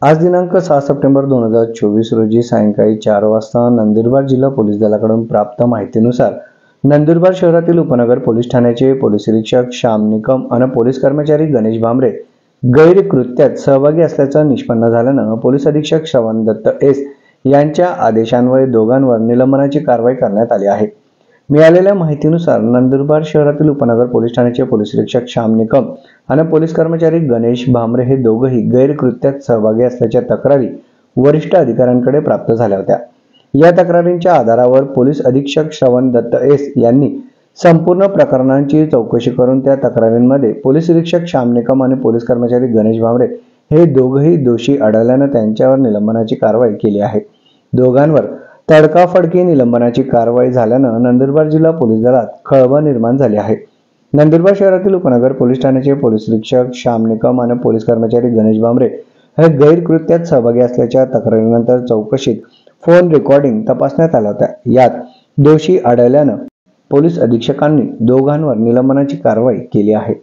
आज दिनांक 6 सप्टेंबर 2024 रोजी सायंकाळी 4 वाजता नंदुरबार जिल्हा पोलीस दलाकडून प्राप्त माहितीनुसार नंदुरबार शहरातील उपनगर पोलीस ठाण्याचे पोलीस निरीक्षक श्याम निकम आणि पोलीस कर्मचारी गणेश भांबरे गैरकृत्यात सहभागी असल्याचं निष्पन्न झाल्यानं पोलीस अधीक्षक श्रवण दत्त एस यांच्या आदेशान्वये दोघांवर निलंबनाची कारवाई करण्यात आली आहे। मिळालेल्या माहितीनुसार नंदुरबार शहरातील उपनगर पोलीस ठाण्याचे पोलीस निरीक्षक श्याम निकम आणि पोलीस कर्मचारी गणेश भांबरे हे दोघंही गैरकृत्यात सहभागी असल्याच्या तक्रारी वरिष्ठ अधिकाऱ्यांकडे प्राप्त झाल्या होत्या। या तक्रारींच्या आधारावर पोलीस अधीक्षक श्रवण दत्त एस यांनी संपूर्ण प्रकरणांची चौकशी करून त्या तक्रारींमध्ये पोलीस निरीक्षक श्याम निकम आणि पोलीस कर्मचारी गणेश भांबरे हे दोघंही दोषी आढळल्यानं त्यांच्यावर निलंबनाची कारवाई केली आहे। दोघांवर तडकाफडकी निलंबनाची कारवाई झाल्यानं नंदुरबार जिल्हा पोलीस दलात खळबळ निर्माण झाली आहे। नंदुरबार शहरातील उपनगर पोलीस ठाण्याचे पोलीस निरीक्षक श्याम निकम आणि पोलीस कर्मचारी गणेश भांबरे हे गैरकृत्यात सहभागी असल्याच्या तक्रारीनंतर चौकशीत फोन रेकॉर्डिंग तपासण्यात आल्या होत्या। यात दोषी आढळल्यानं पोलीस अधीक्षकांनी दोघांवर निलंबनाची कारवाई केली आहे।